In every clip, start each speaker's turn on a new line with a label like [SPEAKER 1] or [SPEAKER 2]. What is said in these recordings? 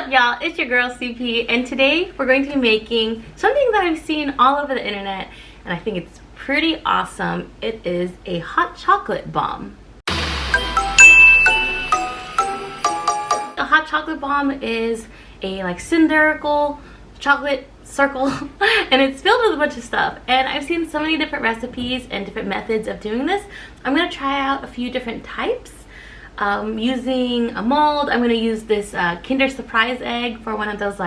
[SPEAKER 1] up, y'all? It's your girl CP, and today we're going to be making something that I've seen all over the internet, and I think it's pretty awesome. It is a hot chocolate bomb. A hot chocolate bomb is a cylindrical chocolate circle and it's filled with a bunch of stuff, and I've seen so many different recipes and different methods of doing this. I'm gonna try out a few different types using a mold. I'm gonna use this Kinder Surprise egg for one of those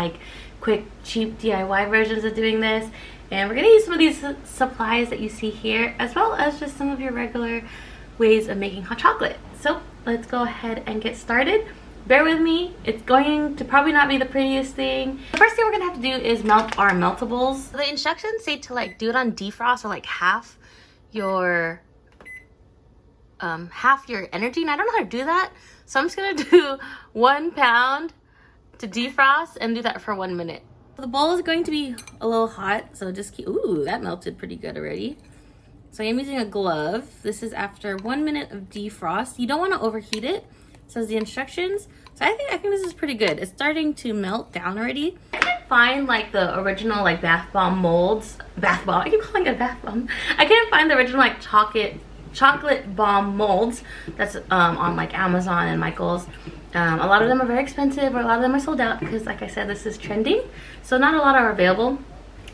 [SPEAKER 1] quick cheap DIY versions of doing this, and we're gonna use some of these supplies that you see here as well as just some of your regular ways of making hot chocolate. So let's go ahead and get started. Bear with me, it's going to probably not be the prettiest thing. The first thing we're gonna have to do is melt our meltables. The instructions say to do it on defrost, or half your energy, and I don't know how to do that, so I'm just gonna do 1 pound to defrost and do that for 1 minute. The bowl is going to be a little hot, so just keep, ooh, that melted pretty good already. So I'm using a glove. This is after 1 minute of defrost. You don't want to overheat it, says the instructions. So I think this is pretty good. It's starting to melt down already. I couldn't find the original bath bomb molds. Bath bomb, I keep calling it a bath bomb. I couldn't find the original chocolate bomb molds that's on Amazon and Michael's. A lot of them are very expensive, or a lot of them are sold out because, like I said, this is trending, so not a lot are available.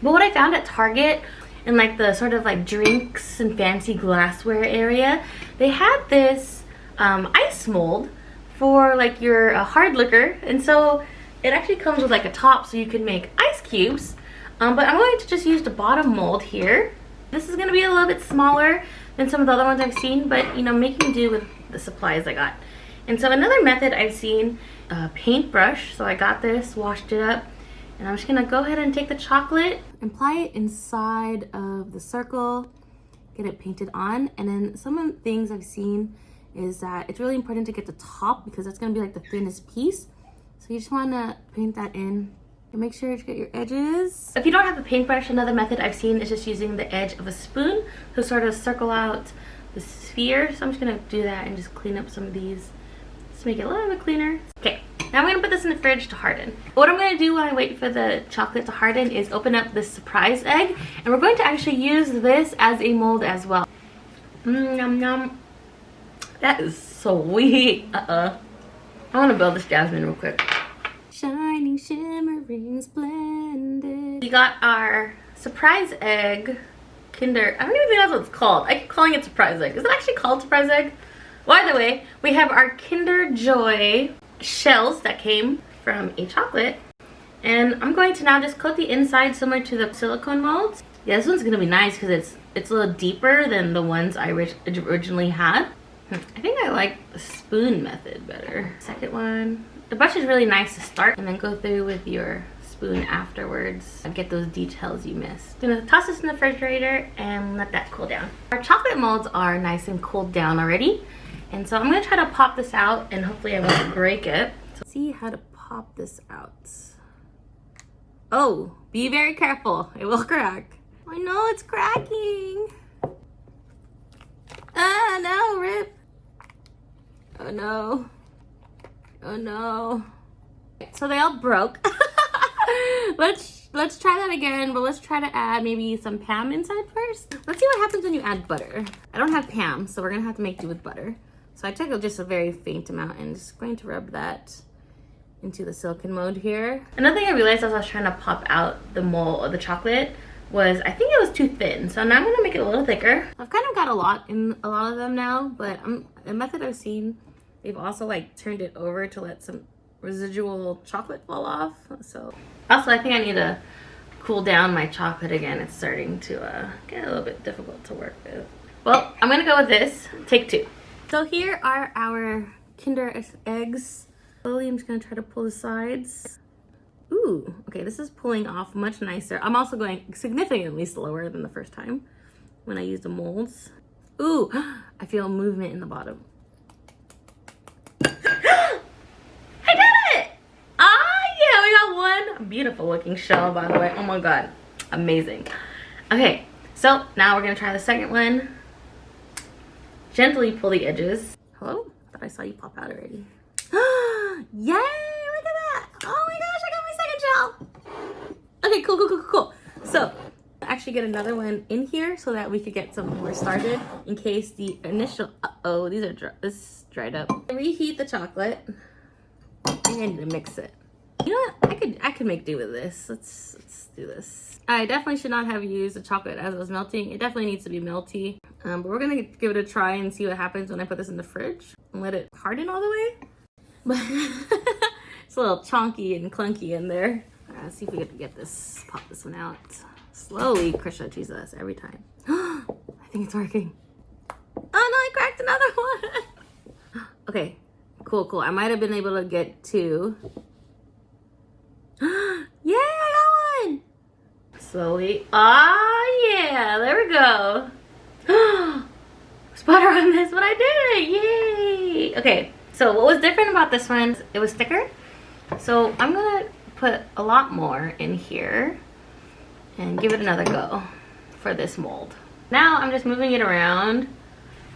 [SPEAKER 1] But what I found at Target in the sort of drinks and fancy glassware area, they had this ice mold for your hard liquor, and so it actually comes with a top so you can make ice cubes. But I'm going to just use the bottom mold here. This is going to be a little bit smaller than some of the other ones I've seen, but making do with the supplies I got. And so another method I've seen, a paintbrush. So I got this, washed it up, and I'm just gonna go ahead and take the chocolate and apply it inside of the circle, get it painted on. And then some of the things I've seen is that it's really important to get the top, because that's gonna be the thinnest piece. So you just wanna paint that in. And make sure to get your edges. If you don't have a paintbrush, another method I've seen is just using the edge of a spoon to sort of circle out the sphere. So I'm just gonna do that and just clean up some of these to make it a little bit cleaner. Okay, now I'm gonna put this in the fridge to harden. What I'm gonna do while I wait for the chocolate to harden is open up this surprise egg, and we're going to actually use this as a mold as well. Yum yum. That is sweet. I wanna build this jasmine real quick. Shining, shimmering, splendid. We got our surprise egg, Kinder. I don't even think that's what it's called. I keep calling it surprise egg. Is it actually called surprise egg? Well, either way, we have our Kinder Joy shells that came from a chocolate. And I'm going to now just coat the inside similar to the silicone molds. Yeah, this one's gonna be nice because it's a little deeper than the ones I originally had. I think I like the spoon method better. Second one. The brush is really nice to start, and then go through with your spoon afterwards and get those details you missed. I'm gonna toss this in the refrigerator and let that cool down. Our chocolate molds are nice and cooled down already, and so I'm gonna try to pop this out, and hopefully I won't break it. So see how to pop this out. Oh, be very careful, it will crack. I know it's cracking. Ah, no, rip. Oh no. Oh no. So they all broke. Let's try that again, but let's try to add maybe some Pam inside first. Let's see what happens when you add butter. I don't have Pam, so we're gonna have to make do with butter. So I took just a very faint amount and just going to rub that into the silicone mold here. Another thing I realized as I was trying to pop out the mold of the chocolate was I think it was too thin. So now I'm gonna make it a little thicker. I've kind of got a lot in a lot of them now, but a method I've seen, they've also turned it over to let some residual chocolate fall off. So also I think I need to cool down my chocolate again. It's starting to get a little bit difficult to work with. Well, I'm gonna go with this. Take 2. So here are our Kinder eggs. Slowly I'm just gonna try to pull the sides. Ooh, okay, this is pulling off much nicer. I'm also going significantly slower than the first time when I used the molds. Ooh, I feel movement in the bottom. One beautiful looking shell, by the way. Oh my god, amazing. Okay, so now we're gonna try the second one. Gently pull the edges. Hello? I thought I saw you pop out already. Yay, look at that. Oh my cool. So actually get another one in here so that we could get some more started in case the initial these are this is dried up. Reheat the chocolate and mix it. You know what? I could make do with this. Let's do this. I definitely should not have used the chocolate as it was melting. It definitely needs to be melty. But we're gonna give it a try and see what happens when I put this in the fridge and let it harden all the way. But it's a little chonky and clunky in there. Let's see if we can get this, pop this one out. Slowly, Krisha, Jesus, every time. I think it's working. Oh no, I cracked another one. Okay, cool. I might have been able to get 2. Yay, I got one. Slowly. Oh yeah, there we go. Sputter on this, but I did it. Yay. Okay, so what was different about this one, it was thicker. So I'm gonna put a lot more in here and give it another go for this mold. Now I'm just moving it around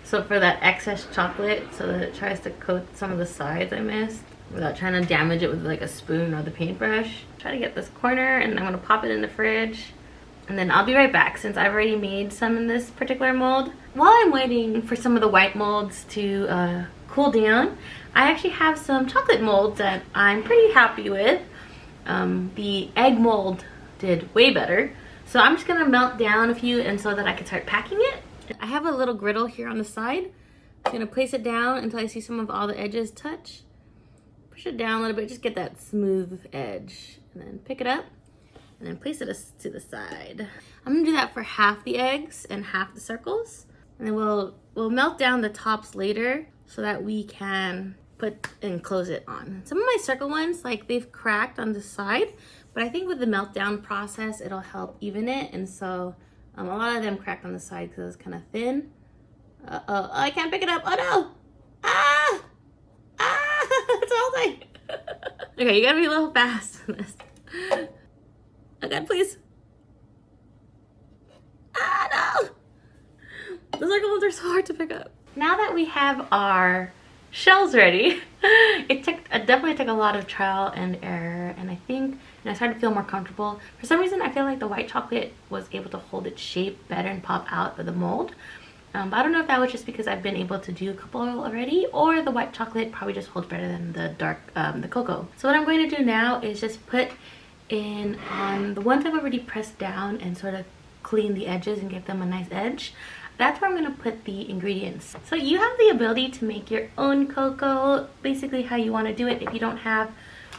[SPEAKER 1] so for that excess chocolate so that it tries to coat some of the sides I missed without trying to damage it with like a spoon or the paintbrush. Try to get this corner and I'm gonna pop it in the fridge. And then I'll be right back since I've already made some in this particular mold. While I'm waiting for some of the white molds to cool down, I actually have some chocolate molds that I'm pretty happy with. The egg mold did way better. So I'm just gonna melt down a few and so that I can start packing it. I have a little griddle here on the side. I'm gonna place it down until I see some of all the edges touch. Push it down a little bit, just get that smooth edge. And then pick it up and then place it to the side. I'm gonna do that for half the eggs and half the circles. And then we'll melt down the tops later so that we can put and close it on. Some of my circle ones, like they've cracked on the side, but I think with the meltdown process, it'll help even it. And so a lot of them cracked on the side because it's kind of thin. Oh, I can't pick it up. Oh no! It's all like. Okay, you gotta be a little fast on this. Oh God, please. No! The circle ones are so hard to pick up. Now that we have our shells ready, it definitely took a lot of trial and error, and I think I started to feel more comfortable. For some reason, I feel like the white chocolate was able to hold its shape better and pop out of the mold. But I don't know if that was just because I've been able to do a couple already, or the white chocolate probably just holds better than the dark, the cocoa. So what I'm going to do now is just put in on the ones I've already pressed down and sort of clean the edges and give them a nice edge. That's where I'm going to put the ingredients. So you have the ability to make your own cocoa, basically how you want to do it if you don't have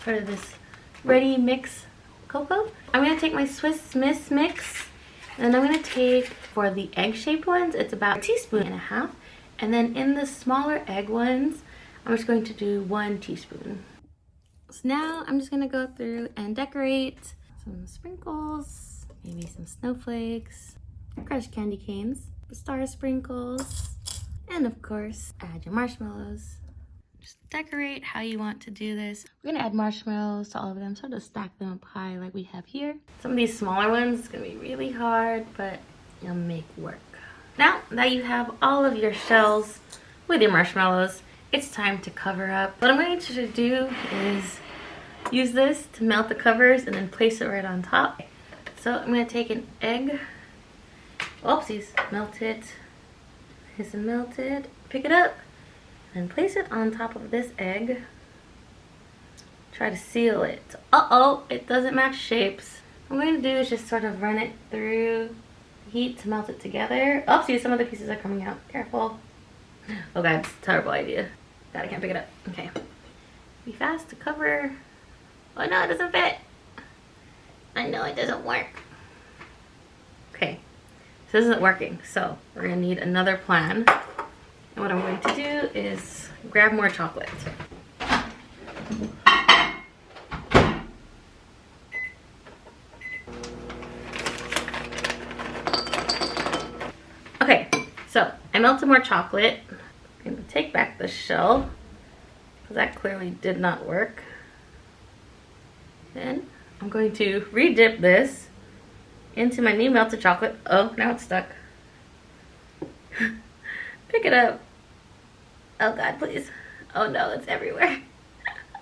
[SPEAKER 1] sort of this ready mix cocoa. I'm going to take my Swiss Miss mix, and I'm going to take, for the egg-shaped ones, it's about 1.5 teaspoons. And then in the smaller egg ones, I'm just going to do 1 teaspoon. So now I'm just going to go through and decorate some sprinkles, maybe some snowflakes, crushed candy canes, star sprinkles, and of course, add your marshmallows. Just decorate how you want to do this. We're gonna add marshmallows to all of them, sort of stack them up high like we have here. Some of these smaller ones, it's gonna be really hard, but you'll make work. Now that you have all of your shells with your marshmallows, it's time to cover up. What I'm going to do is use this to melt the covers and then place it right on top. So I'm gonna take an egg. Oopsies, melt it, nice and melted, pick it up, and place it on top of this egg. Try to seal it. Uh-oh, it doesn't match shapes. What I'm going to do is just sort of run it through heat to melt it together. Oopsies, some of the pieces are coming out. Careful. Oh God, it's a terrible idea. God, I can't pick it up. Okay. Be fast to cover. Oh no, it doesn't fit. I know it doesn't work. Okay. This isn't working, so we're gonna need another plan. And what I'm going to do is grab more chocolate. Okay, so I melted more chocolate. I'm gonna take back the shell, because that clearly did not work. Then I'm going to re-dip this into my new melted chocolate. Oh, now it's stuck. Pick it up. Oh God, please. Oh no, it's everywhere.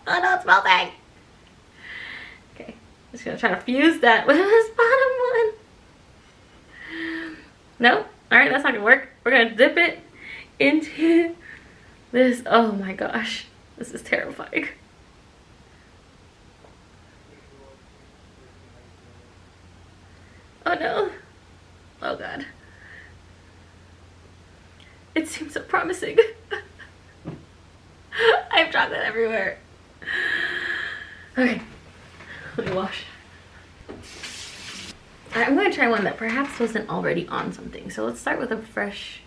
[SPEAKER 1] Oh no, it's melting. Okay, Just gonna try to fuse that with this bottom one. Nope. All right, that's not gonna work. We're gonna dip it into this. Oh my gosh, this is terrifying. Oh no. Oh god. It seems so promising. I have chocolate everywhere. Okay, let me wash. I'm going to try one that perhaps wasn't already on something. So let's start with a fresh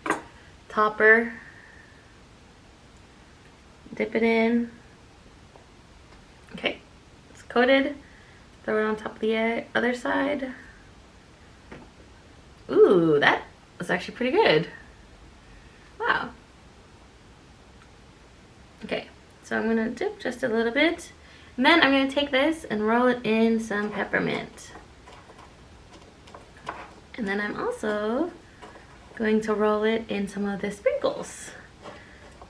[SPEAKER 1] topper. Dip it in. Okay, it's coated. Throw it on top of the other side. Ooh, that was actually pretty good. Wow. Okay, so I'm gonna dip just a little bit. And then I'm gonna take this and roll it in some peppermint. And then I'm also going to roll it in some of the sprinkles.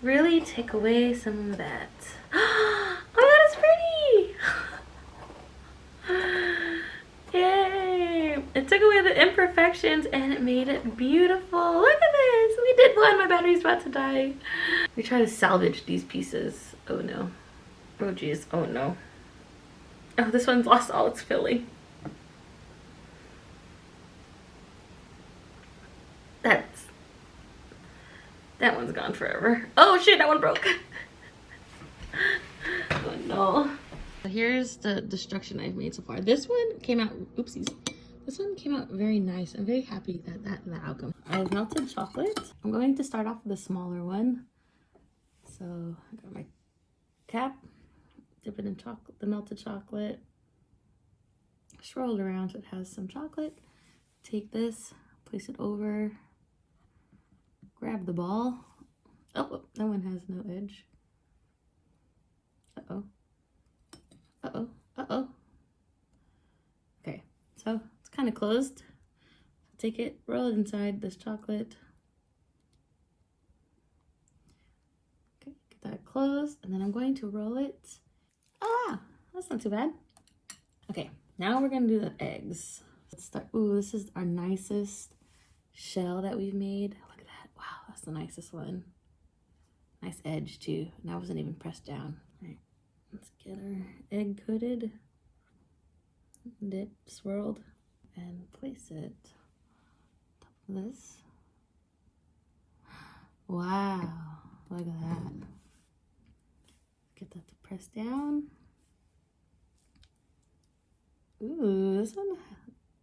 [SPEAKER 1] Really take away some of that. Oh my god, it's pretty! Yay! It took away the imperfections and it made it beautiful. Look at this! We did one! My battery's about to die. We try to salvage these pieces. Oh no. Oh geez. Oh no. Oh, this one's lost all its filling. That one's gone forever. Oh shit, that one broke. Oh no. Here's the destruction I've made so far. This one came out, oopsies. This one came out very nice. I'm very happy that the outcome. I have melted chocolate. I'm going to start off with a smaller one. So I got my cap, dip it in chocolate, the melted chocolate. Swirl it around so it has some chocolate. Take this, place it over. Grab the ball. Oh, that one has no edge. Uh-oh. Uh-oh. Uh-oh. Okay, so it's kind of closed. Take it, roll it inside this chocolate. Okay, get that closed, and then I'm going to roll it. Oh, wow, that's not too bad. Okay, now we're gonna do the eggs. Let's start. Ooh, this is our nicest shell that we've made. Wow, that's the nicest one. Nice edge too. And that wasn't even pressed down. All right, let's get our egg coated, dip, swirled, and place it on top of this. Wow, look at that. Get that to press down. Ooh, this one,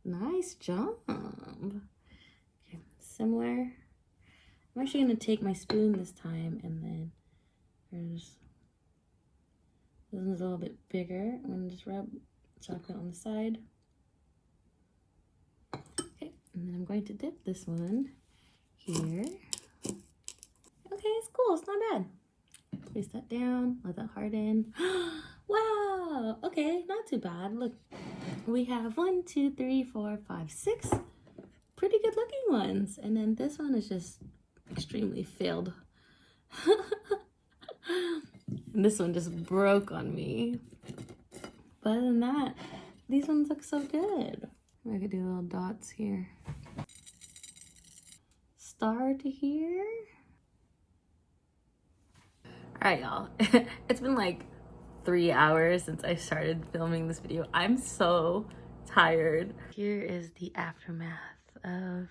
[SPEAKER 1] nice job. Okay, similar. I'm actually going to take my spoon this time, and then this one's a little bit bigger. I'm going to just rub chocolate on the side. Okay, and then I'm going to dip this one here. Okay, it's cool. It's not bad. Place that down, let that harden. Wow! Okay, not too bad. Look, we have 1, 2, 3, 4, 5, 6 pretty good looking ones. And then this one is just extremely failed. And this one just broke on me. But other than that, these ones look so good. I could do little dots here. Star to here. Alright, y'all. It's been like 3 hours since I started filming this video. I'm so tired. Here is the aftermath of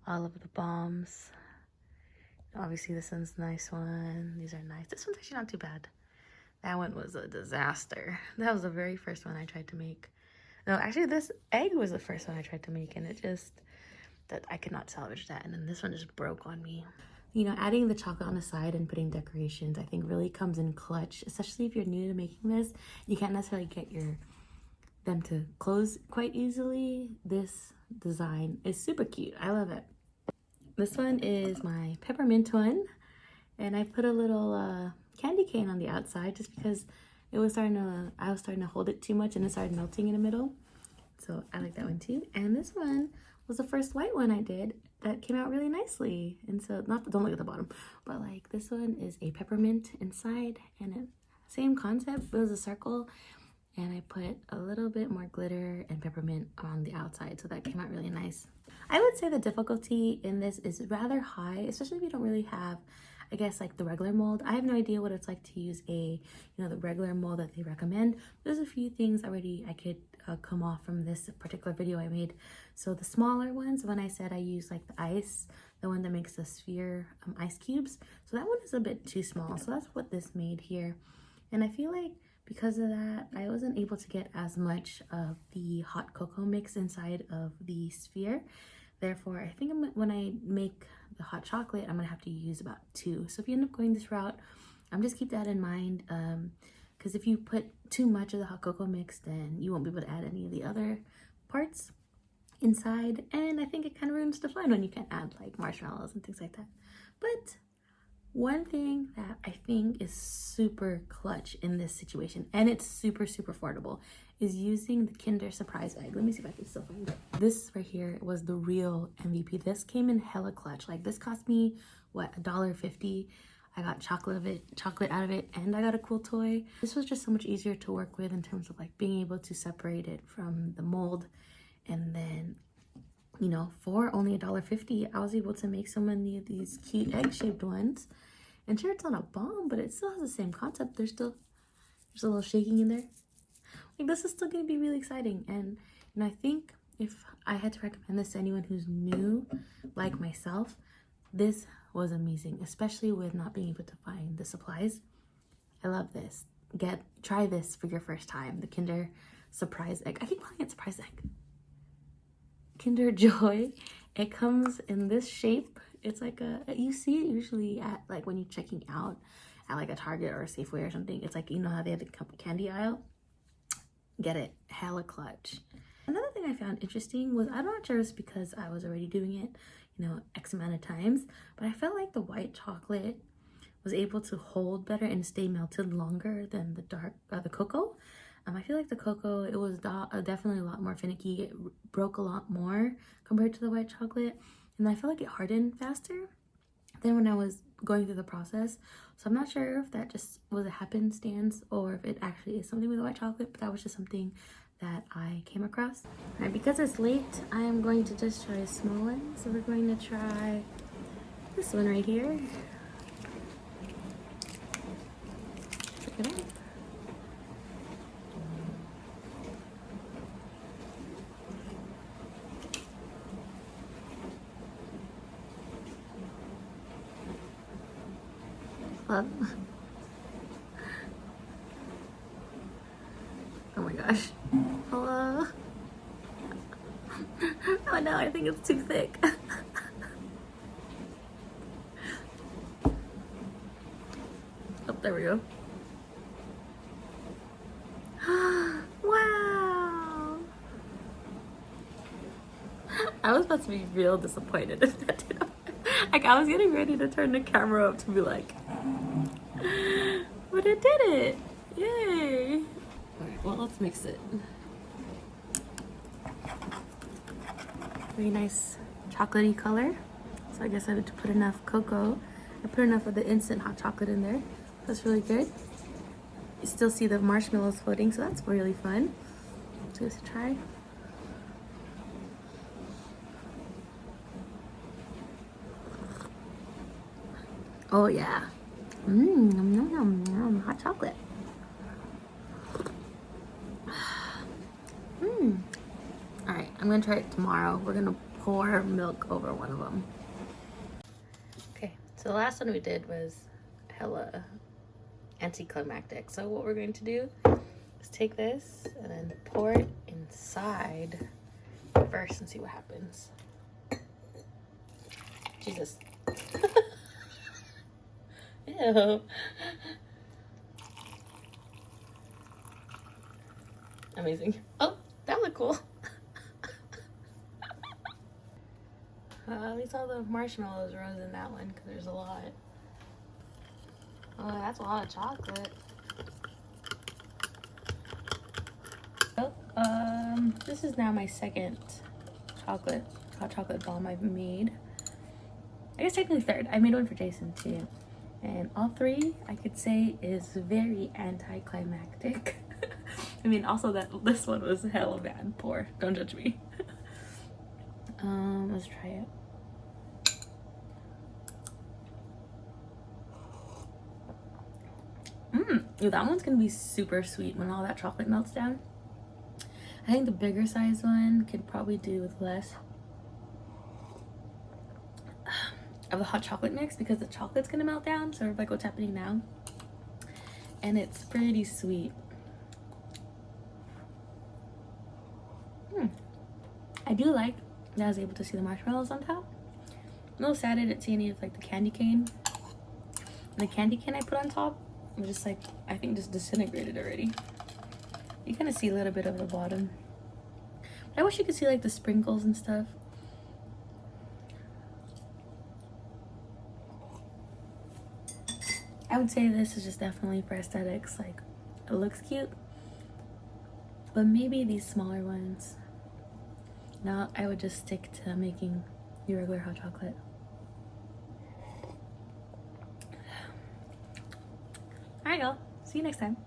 [SPEAKER 1] all of the bombs. Obviously this one's a nice one. These are nice. This one's actually not too bad. That one was a disaster. That was the very first one I tried to make. No, actually this egg was the first one I tried to make, and it just, that I could not salvage that. And then this one just broke on me. You know, adding the chocolate on the side and putting decorations, I think really comes in clutch, especially if you're new to making this. You can't necessarily get them to close quite easily. This design is super cute. I love it. This one is my peppermint one, and I put a little candy cane on the outside just because I was starting to hold it too much and it started melting in the middle. So I like that one too. And this one was the first white one I did that came out really nicely. And so, don't look at the bottom, but like this one is a peppermint inside, and it, same concept. It was a circle, and I put a little bit more glitter and peppermint on the outside, so that came out really nice. I would say the difficulty in this is rather high, especially if you don't really have, I guess, like the regular mold. I have no idea what it's like to use the regular mold that they recommend. There's a few things already I could come off from this particular video I made. So the smaller ones, when I said I use like the ice, the one that makes the sphere ice cubes, so that one is a bit too small. So that's what this made here. And I feel like because of that, I wasn't able to get as much of the hot cocoa mix inside of the sphere. Therefore, I think when I make the hot chocolate, I'm gonna have to use about 2. So if you end up going this route, just keep that in mind, because if you put too much of the hot cocoa mix, then you won't be able to add any of the other parts inside, and I think it kind of ruins the fun when you can add like marshmallows and things like that. But one thing that I think is super clutch in this situation, and it's super affordable, is using the Kinder Surprise Egg. Let me see if I can still find it. This right here was the real MVP. This came in hella clutch. Like, this cost me, what, $1.50. I got chocolate out of it, and I got a cool toy. This was just so much easier to work with in terms of like being able to separate it from the mold. And then, you know, for only $1.50, I was able to make so many of these cute egg-shaped ones. And sure, it's not a bomb, but it still has the same concept. There's a little shaking in there. Like, this is still going to be really exciting. And I think if I had to recommend this to anyone who's new, like myself, this was amazing, especially with not being able to find the supplies. I love this. Try this for your first time. The Kinder Surprise Egg. I keep calling it Surprise Egg. Kinder Joy. It comes in this shape. It's like you see it usually at like when you're checking out at like a Target or a Safeway or something. It's like, you know how they have the candy aisle? Get it. Hella clutch. Another thing I found interesting was, I'm not sure it's because I was already doing it, you know, X amount of times, but I felt like the white chocolate was able to hold better and stay melted longer than the cocoa. I feel like the cocoa, it was definitely a lot more finicky. It broke a lot more compared to the white chocolate, and I felt like it hardened faster than when I was going through the process. So I'm not sure if that just was a happenstance or if it actually is something with the white chocolate, but that was just something that I came across. All right, because it's late, I am going to just try a small one. So we're going to try this one right here. Check it out. Oh my gosh. Hello. Oh no, I think it's too thick. Oh, there we go. Wow. I was about to be real disappointed if that didn't. Like, I was getting ready to turn the camera up to be like, but it did it. Yay. Alright, well, let's mix it. Very nice chocolatey color. So I guess I had to put enough cocoa. I put enough of the instant hot chocolate in there. That's really good. You still see the marshmallows floating, so that's really fun. So let's try. Oh yeah. Hot chocolate. All right, I'm gonna try it tomorrow. We're gonna pour milk over one of them. Okay, so the last one we did was hella anticlimactic. So what we're going to do is take this and then pour it inside first and see what happens. Jesus. Ew. Amazing. Oh, that looked cool. At least all the marshmallows rose in that one because there's a lot. Oh, that's a lot of chocolate. Well, this is now my second hot chocolate bomb I've made. I guess technically third. I made one for Jason too. And all three, I could say, is very anticlimactic. I mean, also this one was hella bad. Poor. Don't judge me. Let's try it. Ooh, that one's gonna be super sweet when all that chocolate melts down. I think the bigger size one could probably do with less of the hot chocolate mix because the chocolate's gonna melt down, sort of like what's happening now. And it's pretty sweet. I do like that I was able to see the marshmallows on top. I'm a little sad I didn't see any of like the candy cane. And the candy cane I put on top was just like, I think just disintegrated already. You kind of see a little bit of the bottom. But I wish you could see like the sprinkles and stuff. I would say this is just definitely for aesthetics. Like, it looks cute. But maybe these smaller ones. Now I would just stick to making your regular hot chocolate. Alright, y'all. See you next time.